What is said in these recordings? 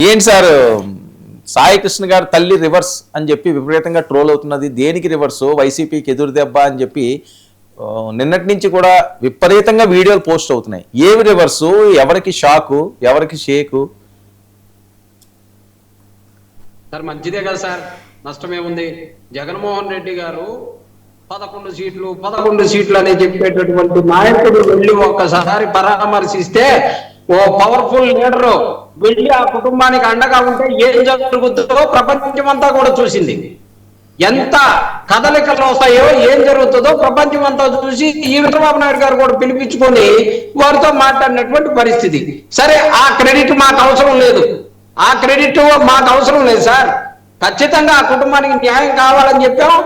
ఏంటి సార్ సాయి కృష్ణ గారు తల్లి రివర్స్ అని చెప్పి విపరీతంగా ట్రోల్ అవుతున్నది. దేనికి రివర్స్? వైసీపీకి ఎదురు దెబ్బ అని చెప్పి నిన్నటి నుంచి కూడా విపరీతంగా వీడియోలు పోస్ట్ అవుతున్నాయి. ఏమి రివర్సు? ఎవరికి షాకు? ఎవరికి షేకు? సార్ మంచిదే కదా సార్, నష్టమేముంది? జగన్మోహన్ రెడ్డి గారు 11 సీట్లు అని చెప్పేటటువంటి నాయకుడు వెళ్ళి ఒక్కసారి పరామర్శిస్తే ఓ పవర్ఫుల్ లీడర్ వెళ్ళి ఆ కుటుంబానికి అండగా ఉంటే ఏం జరుగుతుందో ప్రపంచమంతా కూడా చూసింది. ఎంత కదలికలు వస్తాయో ఏం జరుగుతుందో ప్రపంచమంతా చూసి ఈ చంద్రబాబు నాయుడు గారు కూడా పిలిపించుకొని వారితో మాట్లాడినటువంటి పరిస్థితి. సరే, ఆ క్రెడిట్ మాకు అవసరం లేదు, ఆ క్రెడిట్ మాకు అవసరం లేదు సార్. ఖచ్చితంగా ఆ కుటుంబానికి న్యాయం కావాలని చెప్పాం.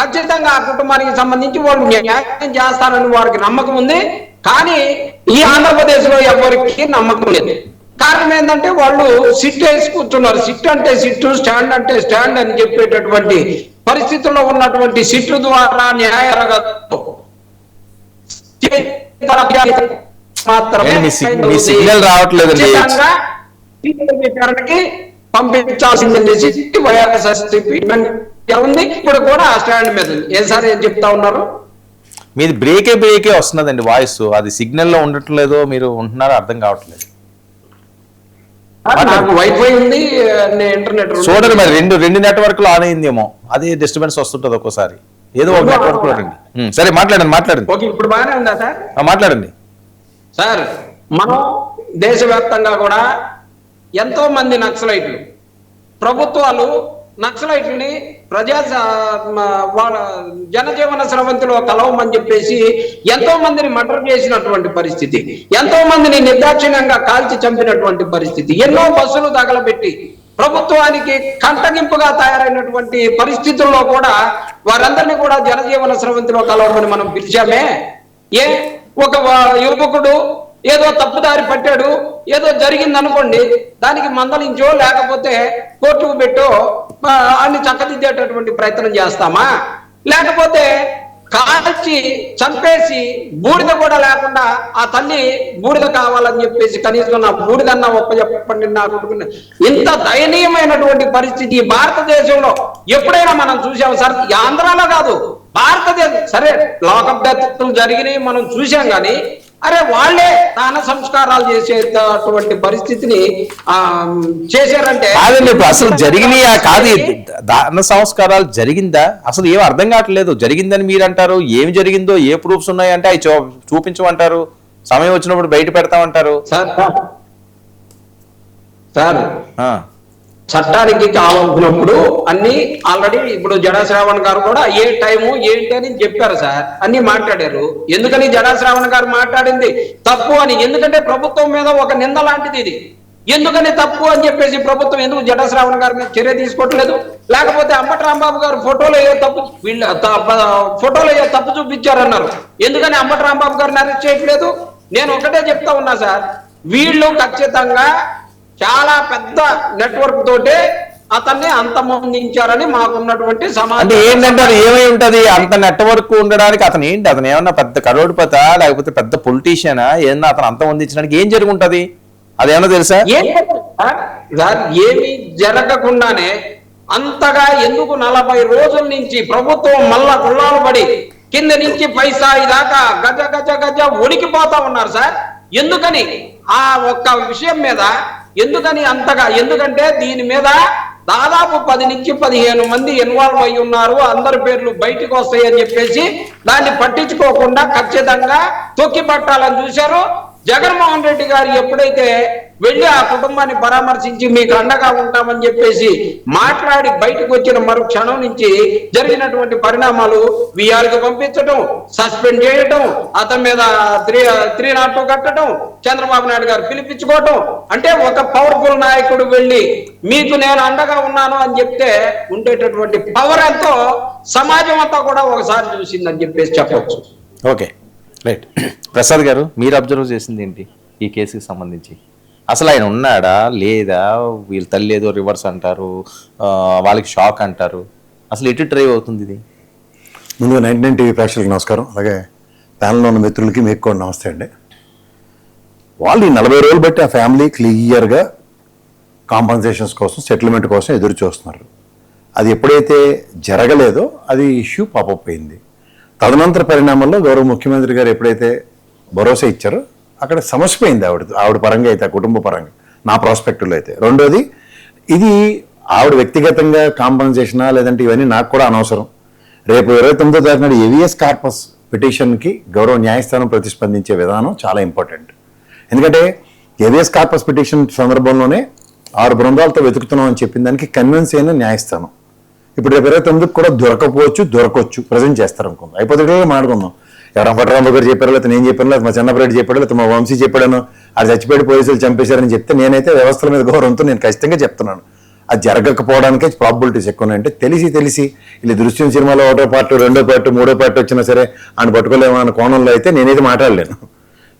ఖచ్చితంగా ఆ కుటుంబానికి సంబంధించి వాళ్ళు న్యాయం చేస్తారని వారికి నమ్మకం ఉంది. కానీ ఈ ఆంధ్రప్రదేశ్ లో ఎవరికి నమ్మకం లేదు. కారణం ఏంటంటే వాళ్ళు సిట్ వేసి కూర్చున్నారు. సిట్ అంటే సిట్టు, స్టాండ్ అంటే స్టాండ్ అని చెప్పేటటువంటి పరిస్థితుల్లో ఉన్నటువంటి సిట్టు ద్వారా విచారణకి పంపించాల్సింది వైఎస్ఆర్సీపీ ఉంది. ఇప్పుడు కూడా ఆ స్టాండ్ మీద ఏం సార్ ఏం చెప్తా ఉన్నారు? మీది బ్రేకే వస్తున్నదండి వాయిస్. అది సిగ్నల్ లో ఉండట్లేదో మీరు ఉంటున్నారో అర్థం కావట్లేదు. నాకు వైఫై ఉంది, ఇంటర్నెట్ చూడండి మరి రెండు నెట్వర్క్ లో ఆన్ అయిందేమో, అది డిస్టర్బెన్స్ వస్తుంటది ఒక్కోసారి. ఏదో ఒక నెట్వర్క్ లో రండి. సరే మాట్లాడండి. ఓకే, ఇప్పుడు బాగానే ఉందా సార్? మాట్లాడండి సార్. మనం దేశవ్యాప్తంగా కూడా ఎంతో మంది నక్సలైట్లు, ప్రభుత్వాలు నక్సలైట్లని వాళ్ళ జనజీవన స్రవంతిలో కలవమని చెప్పేసి ఎంతో మందిని మర్డర్ చేసినటువంటి పరిస్థితి, ఎంతో మందిని నిర్దాక్షిణ్యంగా కాల్చి చంపినటువంటి పరిస్థితి, ఎన్నో బస్సులు తగలబెట్టి ప్రభుత్వానికి కంటగింపుగా తయారైనటువంటి పరిస్థితుల్లో కూడా వారందరినీ కూడా జనజీవన స్రవంతిలో కలవమని మనం పిలిచామే. ఒక యువకుడు ఏదో తప్పుదారి పట్టాడు, ఏదో జరిగింది అనుకోండి, దానికి మందలించో లేకపోతే కోర్టుకు పెట్టో అన్ని చక్కదిద్దేటటువంటి ప్రయత్నం చేస్తామా? లేకపోతే కాల్చి చంపేసి బూడిద కూడా లేకుండా ఆ తల్లి బూడిద కావాలని చెప్పేసి కనీసం నా బూడిదన్నా చెప్పండి నా కొడుకుని. ఇంత దయనీయమైనటువంటి పరిస్థితి భారతదేశంలో ఎప్పుడైనా మనం చూసాము సార్? ఆంధ్రాలో కాదు, భారతదేశం. సరే, లాకప్ డెత్లు జరిగినాయి మనం చూసాం, కానీ అరే వాళ్ళే దాన సంస్కారాలు చేసేటటువంటి పరిస్థితిని చేశారంటే అసలు జరిగినాయా? కాదు, దాన సంస్కారాలు జరిగిందా? అసలు ఏం అర్థం కావట్లేదు. జరిగిందని మీరు అంటారు, ఏమి జరిగిందో ఏ ప్రూఫ్స్ ఉన్నాయంటే అవి చూపించమంటారు, సమయం వచ్చినప్పుడు బయట పెడతామంటారు. సార్ చట్టానికి కావాల్సినప్పుడు అన్ని ఆల్రెడీ ఇప్పుడు జడా శ్రావణ్ గారు కూడా ఏ టైము ఏంటి అని చెప్పారు సార్, అన్ని మాట్లాడారు. ఎందుకని జడా శ్రావణ్ గారు మాట్లాడింది తప్పు అని? ఎందుకంటే ప్రభుత్వం మీద ఒక నింద లాంటిది ఇది. ఎందుకని తప్పు అని చెప్పేసి ప్రభుత్వం ఎందుకు జడా శ్రావణ్ గారి మీద చర్య తీసుకోవట్లేదు? లేకపోతే అంబటి రాంబాబు గారు ఫోటోలో ఏ తప్పు చూపించారన్నారు, ఎందుకని అంబటి రాంబాబు గారిని అరెస్ట్ చేయట్లేదు? నేను ఒకటే చెప్తా ఉన్నా సార్, వీళ్ళు ఖచ్చితంగా చాలా పెద్ద నెట్వర్క్ తోటే అతన్ని అంతమొందించారని మాకున్నటువంటి సమాచారం. అంటే ఏంటంటారు, ఏమై ఉంటది అంత నెట్వర్క్ ఉండడానికి? అతను ఏంటి, అతను ఏమన్నా పెద్ద కరోడ్పతా లేకపోతే పెద్ద పొలిటీషియనా? ఏమన్నా అతను అంతమొందించడానికి ఏం జరిగి ఉంటది? అదేమన్నా తెలుసా? ఏమి జరగకుండానే అంతగా ఎందుకు 40 రోజుల నుంచి ప్రభుత్వం మళ్ళా గుళ్ళాలు పడి కింద నుంచి పై స్థాయి దాకా గజ గజ గజ ఉడికిపోతా ఉన్నారు సార్? ఎందుకని ఆ ఒక్క విషయం మీద ఎందుకని అంతగా? ఎందుకంటే దీని మీద దాదాపు 10 నుంచి 15 మంది ఇన్వాల్వ్ అయి ఉన్నారు, అందరి పేర్లు బయటకు వస్తాయని చెప్పేసి దాన్ని పట్టించుకోకుండా ఖచ్చితంగా తొక్కి పట్టాలని చూశారు. జగన్మోహన్ రెడ్డి గారు ఎప్పుడైతే వెళ్ళి ఆ కుటుంబాన్ని పరామర్శించి మీకు అండగా ఉంటామని చెప్పేసి మాట్లాడి బయటకు వచ్చిన మరుక్షణం నుంచి జరిగినటువంటి పరిణామాలు విఆర్కి పంపించడం, సస్పెండ్ చేయటం, అతని మీద 302 కట్టడం, చంద్రబాబు నాయుడు గారు పిలిపించుకోవటం. అంటే ఒక పవర్ఫుల్ నాయకుడు వెళ్ళి మీకు నేను అండగా ఉన్నాను అని చెప్తే ఉండేటటువంటి పవర్ ఎంతో సమాజం అంతా కూడా ఒకసారి చూసిందని చెప్పేసి చెప్పవచ్చు. Okay, right. ప్రసాద్ గారు, మీరు అబ్జర్వ్ చేసింది ఏంటి ఈ కేసుకి సంబంధించి? అసలు ఆయన ఉన్నాడా లేదా? వీళ్ళ తల్లి ఏదో రివర్స్ అంటారు, వాళ్ళకి షాక్ అంటారు. అసలు ఎటు డ్రైవ్ అవుతుంది ఇది? ముందుగా 99 టీవీ ప్రేక్షకులకు నమస్కారం, అలాగే ప్యానల్లో ఉన్న మిత్రులకి మీకు కూడా నమస్తే అండి. వాళ్ళు ఈ 40 రోజులు బట్టి ఆ ఫ్యామిలీ క్లియర్గా కాంపన్సేషన్స్ కోసం, సెటిల్మెంట్ కోసం ఎదురు చూస్తున్నారు. అది ఎప్పుడైతే జరగలేదో అది ఇష్యూ పాపప్ అయింది. తదనంతర పరిణామాల్లో గౌరవ ముఖ్యమంత్రి గారు ఎప్పుడైతే భరోసా ఇచ్చారో అక్కడ సమస్య పోయింది ఆవిడ పరంగా అయితే, కుటుంబ పరంగా, నా ప్రాస్పెక్టివ్లో అయితే. రెండోది, ఇది ఆవిడ వ్యక్తిగతంగా కాంపన్సేషనా లేదంటే ఇవన్నీ నాకు కూడా అనవసరం. రేపు 29వ తారీఖున ఏవిఎస్ కార్పస్ పిటిషన్కి గౌరవ న్యాయస్థానం ప్రతిస్పందించే విధానం చాలా ఇంపార్టెంట్. ఎందుకంటే ఏవిఎస్ కార్పస్ పిటిషన్ సందర్భంలోనే 6 బృందాలతో వెతుకుతున్నాం అని చెప్పిన దానికి కన్విన్స్ అయిన న్యాయస్థానం. ఇప్పుడు రేపు 29కి కూడా దొరకొచ్చు, ప్రజెంట్ చేస్తారు అనుకుందాం. అయిపోతే మాట్లాడుకుందాం. ఎవరైనా పట్టరాంబ గారు చెప్పారో, లేకపోతే నేను చెప్పాను, లేకపోతే మా చిన్నపరెడ్డి చెప్పాడు, లేకపోతే మా వంశీ చెప్పాడను, అది చచ్చిపోయి పోలీసులు చంపేశారని చెప్తే నేనైతే వ్యవస్థల మీద గౌరవంతో నేను ఖచ్చితంగా చెప్తున్నాను. అది జరగకపోవడానికే ప్రాబిలిటీస్ ఎక్కువ ఉన్నాయంటే తెలిసి ఇలా దృశ్యం సినిమాలో 1వ పార్ట్ 2వ పార్ట్ 3వ పార్ట్ వచ్చినా సరే ఆయన పట్టుకోలేమో అన్న కోణంలో అయితే నేనైతే మాట్లాడలేను.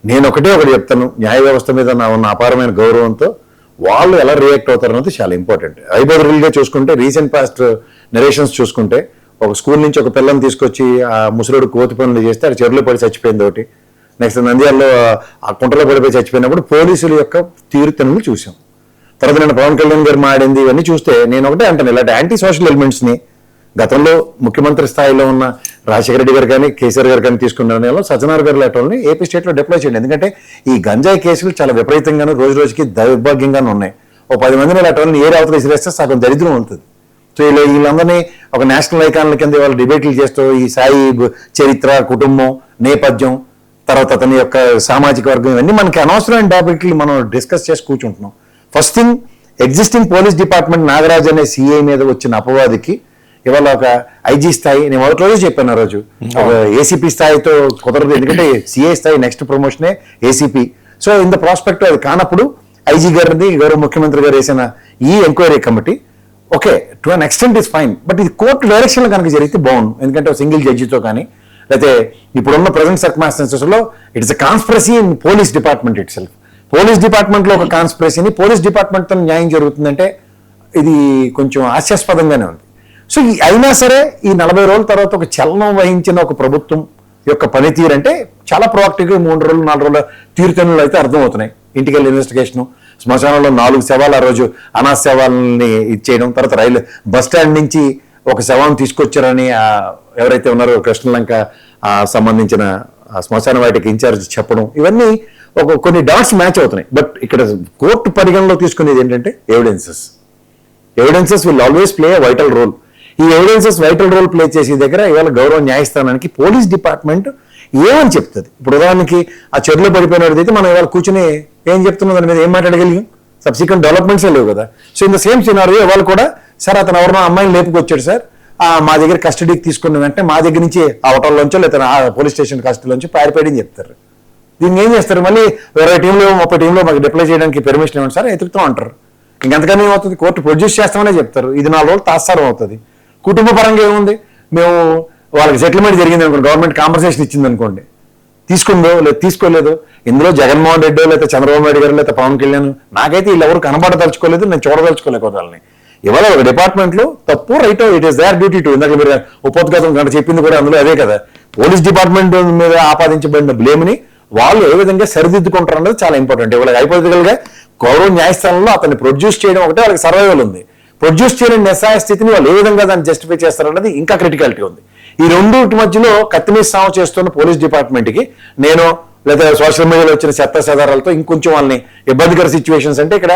నేను ఒకటి చెప్తాను, న్యాయ వ్యవస్థ మీద ఉన్న అపారమైన గౌరవంతో వాళ్ళు ఎలా రియాక్ట్ అవుతారన్నది చాలా ఇంపార్టెంట్. ఐబోదరులుగా చూసుకుంటే రీసెంట్ పాస్ట్ నరేషన్స్ చూసుకుంటే ఒక స్కూల్ నుంచి ఒక పిల్లని తీసుకొచ్చి ఆ ముసలుడు కోతి పనులు చేస్తే అది చెరువులో పడి చచ్చిపోయింది ఒకటి. నెక్స్ట్ నంద్యాలలో ఆ కుంటలో పడిపోయి చచ్చిపోయినప్పుడు పోలీసుల యొక్క తీరుతెన్నులు చూసాం. తర్వాత నేను పవన్ కళ్యాణ్ గారు మాడింది ఇవన్నీ చూస్తే నేను ఒకటే అంటాను, ఇలాంటి యాంటీ సోషల్ ఎలిమెంట్స్ని గతంలో ముఖ్యమంత్రి స్థాయిలో ఉన్న రాజశేఖర రెడ్డి గారు కానీ కేసీఆర్ గారు కానీ తీసుకున్న నిర్ణయంలో సజ్జనార్ గారు లాంటి ఏపీ స్టేట్లో డిప్లాయ్ చేయండి. ఎందుకంటే ఈ గంజాయి కేసులు చాలా విపరీతంగాను రోజు రోజుకి దౌర్భాగ్యంగానూ ఉన్నాయి. ఓ 10 మందిని లాంటి ఏ అవతల విసిరేస్తే సగం దరిద్రం ఉంటుంది. సో వీళ్ళందరినీ ఒక నేషనల్ ఐకాన్ల కింద వాళ్ళు డిబేట్లు చేస్తూ ఈ సాయి చరిత్ర, కుటుంబం, నేపథ్యం, తర్వాత అతని యొక్క సామాజిక వర్గం, ఇవన్నీ మనకి అనవసరమైన టాపిక్లు మనం డిస్కస్ చేసి కూర్చుంటున్నాం. First thing, existing police department Nagaraj అనే సిఐ మీద వచ్చిన అపవాదికి ఇవాళ ఒక ఐజీ స్థాయి, నేను మొదటి రోజు చెప్పాను ఆ రోజు, ఒక ఏసీపీ స్థాయితో కుదరదు. ఎందుకంటే సిఐ స్థాయి నెక్స్ట్ ప్రమోషనే ACP. So in the prospect అది కానప్పుడు ఐజీ గారిది గౌరవ ముఖ్యమంత్రి గారు వేసిన ఈ enquiry committee okay to an extent is fine. But ఇది కోర్టు డైరెక్షన్లో కనుక జరిగితే బాగుంది. ఎందుకంటే సింగిల్ జడ్జితో కానీ లేకపోతే ఇప్పుడున్న ప్రజెంట్ సర్కమ్స్టాన్సెస్లో it's a conspiracy in police department itself. Police డిపార్ట్మెంట్లో ఒక కాన్స్పిరసీని పోలీస్ డిపార్ట్మెంట్తో న్యాయం జరుగుతుందంటే ఇది కొంచెం హాస్యాస్పదంగానే ఉంది. సో అయినా సరే ఈ 40 రోజుల తర్వాత ఒక చలనం వహించిన ఒక ప్రభుత్వం యొక్క పనితీరు అంటే చాలా ప్రొయాక్టివ్గా 3 రోజులు 4 రోజుల తీరుతెన్నులు అయితే అర్థమవుతున్నాయి. ఇంటికి వెళ్ళి ఇన్వెస్టిగేషను, శ్మశానంలో 4 శవాలు ఆ రోజు అనాథ శవాలని ఇచ్చేయడం, తర్వాత రైలు బస్ స్టాండ్ నుంచి ఒక శవాన్ని తీసుకొచ్చారని ఎవరైతే ఉన్నారో కృష్ణలంక సంబంధించిన శ్మశాన వాటికి ఇన్ఛార్జ్ చెప్పడం, ఇవన్నీ కొన్ని డాట్స్ మ్యాచ్ అవుతున్నాయి. బట్ ఇక్కడ కోర్టు పరిగణలో తీసుకునేది ఏంటంటే evidences will always play a vital role. ఈ ఎవిడెన్సెస్ వైటల్ రోల్ ప్లే చేసే దగ్గర ఇవాళ గౌరవ న్యాయస్థానానికి పోలీస్ డిపార్ట్మెంట్ ఏమని చెప్తుంది. ఇప్పుడు ఉదాహరణకి ఆ చెరువులో పడిపోయినది మనం ఇవాళ కూర్చుని ఏం చెప్తున్నా దాని మీద ఏం మాట్లాడగలిగాం? సబ్సిక్వెంట్ డెవలప్మెంట్సే లేవు కదా. So in the same scenario ఇవాళ కూడా సార్ అతను ఎవరినో అమ్మాయిని లేపుకొచ్చాడు సార్, మా దగ్గర కస్టడీకి తీసుకున్న వెంటనే మా దగ్గర నుంచి ఆ హోటల్లోంచో లేదా పోలీస్ స్టేషన్ కస్టడీలోంచి పారిపోయాడని చెప్తారు. దీన్ని ఏం చేస్తారు? మళ్ళీ 20 టీంలో 30 టీంలో మాకు డిప్లాయ్ చేయడానికి పర్మిషన్ ఇవ్వండి సార్, ఎతుకుతాం అంటారు. ఇంకెంతకన్నా ఏమవుతుంది? కోర్టు ప్రొడ్యూస్ చేస్తామనే చెప్తారు. ఇది 4 రోజులు తాత్సారం అవుతుంది. కుటుంబ పరంగా ఏముంది? మేము వాళ్ళకి సెటిల్మెంట్ జరిగింది అనుకోండి, గవర్నమెంట్ కాంపన్సేషన్ ఇచ్చింది అనుకోండి, తీసుకుందో లేదు తీసుకోలేదు. ఇందులో జగన్మోహన్ రెడ్డి లేకపోతే చంద్రబాబు నాయుడు గారు లేకపోతే పవన్ కళ్యాణ్, నాకైతే వీళ్ళు ఎవరు కనబడదలుచుకోలేదు, నేను చూడదలుచుకోలేదు వాళ్ళని. ఇవాళ ఒక డిపార్ట్మెంట్లో తప్పు right it is their duty to. ఇందాక మీరు ఉపోద్ఘాతం గంట చెప్పింది కూడా అందులో అదే కదా. పోలీస్ డిపార్ట్మెంట్ మీద ఆపాదించబడిన బ్లేమ్ని వాళ్ళు ఏ విధంగా సరిదిద్దుకుంటారు అన్నది చాలా ఇంపార్టెంట్. వాళ్ళకి హైపోథెటికల్గా గౌరవ న్యాయస్థానంలో అతన్ని ప్రొడ్యూస్ చేయడం ఒకటే వాళ్ళకి సర్వైవల్ ఉంది. ప్రొడ్యూస్ చేయని నిస్సహాయ స్థితిని వాళ్ళు ఏ విధంగా దాన్ని జస్టిఫై చేస్తారన్నది ఇంకా క్రిటికాలిటీ ఉంది. ఈ రెండింటి మధ్యలో కత్తిమీద సాగు చేస్తున్న పోలీస్ డిపార్ట్మెంట్కి నేను లేదా సోషల్ మీడియాలో వచ్చిన చెత్తాచెదారాలతో ఇంకొంచెం వాళ్ళని ఇబ్బందికర సిచ్యువేషన్స్ అంటే ఇక్కడ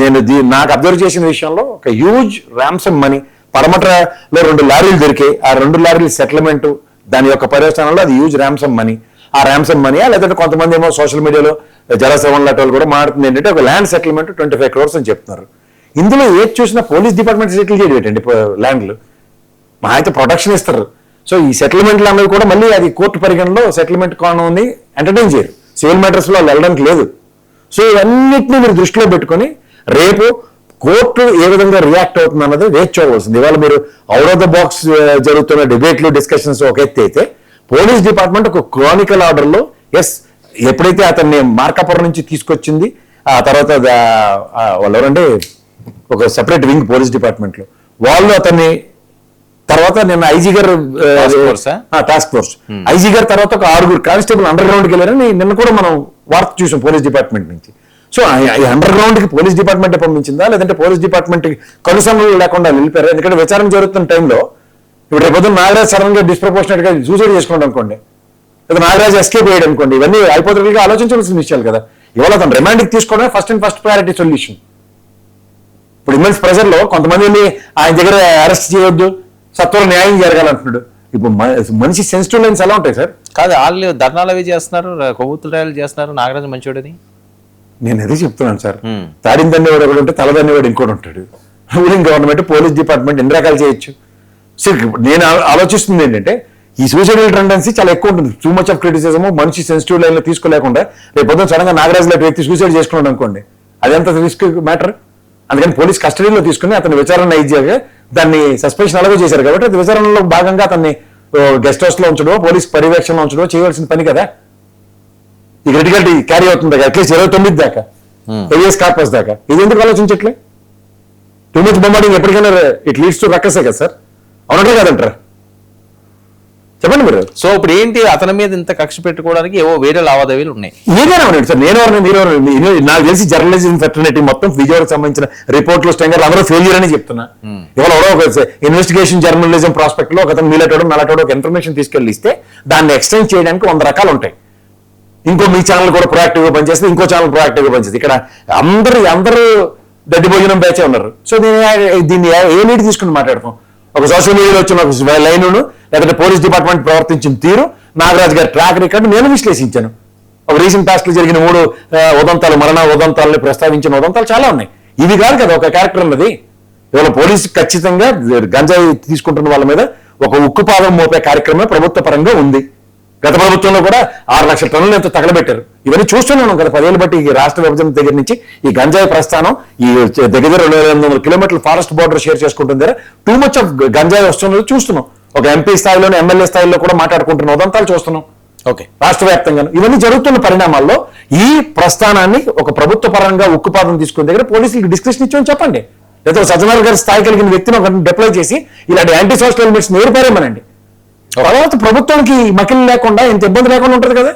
నేను నాకు అబ్జర్వ్ చేసిన విషయంలో ఒక హ్యూజ్ ర్యామ్సమ్ మనీ పడమటలో 2 లారీలు దొరికాయి. ఆ 2 లారీల సెటిల్మెంట్ దాని యొక్క పర్యవసానంలో అది హ్యూజ్ ర్యామ్సమ్ మనీ. ఆ ర్యామ్సమ్ మనీ లేదంటే కొంతమంది ఏమో సోషల్ మీడియాలో జలసేవన్ లాంటి వాళ్ళు కూడా మాట్లాడుతుంది ఏంటంటే ఒక ల్యాండ్ సెటిల్మెంట్ 25 crores అని చెప్తున్నారు. ఇందులో ఏది చూసినా పోలీస్ డిపార్ట్మెంట్ సెటిల్ చేయడం ఏంటండి ల్యాండ్లు? మా అయితే ప్రొటెక్షన్ ఇస్తారు. సో ఈ సెటిల్మెంట్లు అన్నవి కూడా మళ్ళీ అది కోర్టు పరిగణలో సెటిల్మెంట్ కానుంది ఎంటర్టైన్ చేయరు. సివిల్ మ్యాటర్స్లో వాళ్ళు వెళ్ళడానికి లేదు. సో ఇవన్నిటిని మీరు దృష్టిలో పెట్టుకొని రేపు కోర్టు ఏ విధంగా రియాక్ట్ అవుతుంది అన్నది వేచి చూడవలసింది. ఇవాళ మీరు అవుట్ ఆఫ్ ద బాక్స్ జరుగుతున్న డిబేట్లు డిస్కషన్స్ ఒక ఎత్తి అయితే పోలీస్ డిపార్ట్మెంట్ ఒక క్రానికల్ ఆర్డర్లో ఎప్పుడైతే అతన్ని మార్కాపురం నుంచి తీసుకొచ్చింది ఆ తర్వాత వాళ్ళు ఎవరంటే ఒక సెపరేట్ వింగ్ పోలీస్ డిపార్ట్మెంట్లో వాళ్ళు అతన్ని తర్వాత నిన్న ఐజీ గారు టాస్క్ ఫోర్స్ ఐజీ గారు తర్వాత ఒక 6 కానిస్టేబుల్ అండర్ గ్రౌండ్కి వెళ్ళారని నిన్న కూడా మనం వార్త చూసాం పోలీస్ డిపార్ట్మెంట్ నుంచి. సో అండర్ గ్రౌండ్ కి పోలీస్ డిపార్ట్మెంట్ పంపించిందా, లేదంటే పోలీస్ డిపార్ట్మెంట్ కనుసంలో లేకుండా నిలిపారు? ఎందుకంటే విచారణ జరుగుతున్న టైంలో ఇప్పుడు రేపు పొద్దున్న నాగరాజ్ సడన్ గా డిస్ప్రపోర్షనేట్ గా సూసైడ్ చేసుకోండి అనుకోండి, లేదా నాగరాజ్ ఎస్కేప్ అయ్యాడు అనుకోండి, ఇవన్నీ అయిపోతున్నట్టుగా ఆలోచించవలసిన విషయాలు కదా. ఇవాళ తను రిమాండ్కి తీసుకోవడమే ఫస్ట్ ప్రయారిటీ సొల్యూషన్. ఇప్పుడు ఇమెన్స్ ప్రెజర్ లో కొంతమందిని ఆయన దగ్గర అరెస్ట్ చేయొద్దు, సత్వర న్యాయం జరగాలంటున్నాడు. ఇప్పుడు మనిషి సెన్సిటివ్ లైన్స్ ఎలా ఉంటాయి సార్? కాదు, వాళ్ళు ధర్నాలు అవి చేస్తున్నారు, కొవ్వొత్తుల ర్యాలీలు చేస్తున్నారు, నాగరాజు మంచోడని నేను అదే చెప్తున్నాను సార్. తాడిని దన్నేవాడు ఒకడు ఉంటే తల దన్నేవాడు ఇంకోటి ఉంటాడు. రూలింగ్ గవర్నమెంట్, పోలీస్ డిపార్ట్మెంట్ ఎన్ని రకాలు చేయొచ్చు. సో నేను ఆలోచిస్తుంది ఏంటంటే ఈ సూసైడల్ టెండెన్సీ చాలా ఎక్కువ ఉంటుంది. టూ మచ్ ఆఫ్ క్రిటిసిజం, మనిషి సెన్సిటివ్ లైన్ లో తీసుకోలేకుండా రేపు పొద్దున సడన్ గా నాగరాజు లాంటి వ్యక్తి సూసైడ్ చేసుకున్నాడు అనుకోండి, అదంత రిస్క్ మ్యాటర్. అందుకని పోలీస్ కస్టడీలో తీసుకుని అతని విచారణ ఇచ్చాక దాన్ని సస్పెన్షన్ అలాగే చేశారు కాబట్టి అది విచారణలో భాగంగా అతన్ని గెస్ట్ హౌస్ లో ఉంచడో పోలీస్ పర్యవేక్షణలో ఉంచడో చేయవలసిన పని కదా. ఈ క్రిటికల్ క్యారీ అవుతుంది కదా అట్లీస్ట్ 29 దాకా, ఏవియస్ కార్పస్ దాకా. ఇది ఎందుకు ఆలోచించట్లే? టూ మచ్ బొంబార్డింగ్ ఎప్పటికైనా ఇట్ లీడ్స్ టు రక్కసే కదా సార్, అవునంటే కాదంటారా? చెప్పండి మీరు. సో ఇప్పుడు ఏంటి, అతని మీద ఇంత కక్ష పెట్టుకోవడానికి ఏవో వేరే లావాదేవీలు ఉన్నాయి. ఏదైనా ఉన్నాడు సార్, మీరు నాకు తెలిసి జర్నలిజం ఫెటర్నిటీ మొత్తం విజయవాడకు సంబంధించిన రిపోర్ట్లు స్టెంగర్లు అందరూ ఫెయిల్యూర్ అని చెప్తున్నా. ఇవాళ ఒక ఇన్వెస్టిగేషన్ జర్నలిజం ప్రాస్పెక్ట్ లో ఒక మీలటోడు నలటోడు ఒక ఇన్ఫర్మేషన్ తీసుకెళ్లి ఇస్తే దాన్ని ఎక్స్టెండ్ చేయడానికి 100 రకాలు ఉంటాయి. ఇంకో మీ ఛానల్ కూడా ప్రొయాక్టివ్ గా పనిచేస్తే, ఇంకో ఛానల్ ప్రొయాక్టివ్ గా పనిచేస్తుంది. ఇక్కడ అందరూ దడ్డి భోజనం బ్యాచే ఉన్నారు. సో దీన్ని ఏ నీటి తీసుకుని మాట్లాడతాం? ఒక సోషల్ మీడియాలో వచ్చిన ఒక లైను, లేకపోతే పోలీస్ డిపార్ట్మెంట్ ప్రవర్తించిన తీరు, నాగరాజు గారి ట్రాక్ రికార్డు నేను విశ్లేషించాను. ఒక రీసెంట్ పాస్ట్ లో జరిగిన 3 ఉదంతాలు, మరణ ఉదంతాలని ప్రస్తావించిన ఉదంతాలు చాలా ఉన్నాయి. ఇది కాదు కదా ఒక క్యారెక్టర్ అన్నది. ఇవాళ పోలీసు ఖచ్చితంగా గంజాయి తీసుకుంటున్న వాళ్ళ మీద ఒక ఉక్కుపాదం మోపే కార్యక్రమం ప్రభుత్వ పరంగా ఉంది. గత ప్రభుత్వంలో కూడా 6 లక్షల టన్నులు ఎంతో తగలబెట్టారు. ఇవన్నీ చూస్తున్నాను కదా 10 ఏళ్ళు బట్టి. ఈ రాష్ట్ర విభజన దగ్గర నుంచి ఈ గంజాయి ప్రస్థానం, ఈ దగ్గర 2800 కిలోమీటర్ల ఫారెస్ట్ బోర్డర్ షేర్ చేసుకుంటుంది దగ్గర టూ మచ్ ఆఫ్ గంజాయి వస్తున్నది చూస్తున్నాం. ఒక ఎంపీ స్థాయిలోనే, ఎమ్మెల్యే స్థాయిలో కూడా మాట్లాడుకుంటున్న ఉదంతాలు చూస్తున్నాం ఓకే రాష్ట్ర వ్యాప్తంగా. ఇవన్నీ జరుగుతున్న పరిణామాల్లో ఈ ప్రస్థానాన్ని ఒక ప్రభుత్వ పరంగా ఉక్కుపాదం తీసుకునే దగ్గర పోలీసులకు డిస్క్రిప్షన్ ఇచ్చామని చెప్పండి. లేదా సజ్జనార్ గారి స్థాయి కలిగిన వ్యక్తిని ఒక డిప్లాయ్ చేసి ఇలాంటి యాంటీ సోషల్ ఎలిమెంట్స్ నేర్పారేమనండి. తర్వాత ప్రభుత్వానికి మకిలి లేకుండా ఇంత ఇబ్బంది లేకుండా ఉంటుంది కదా.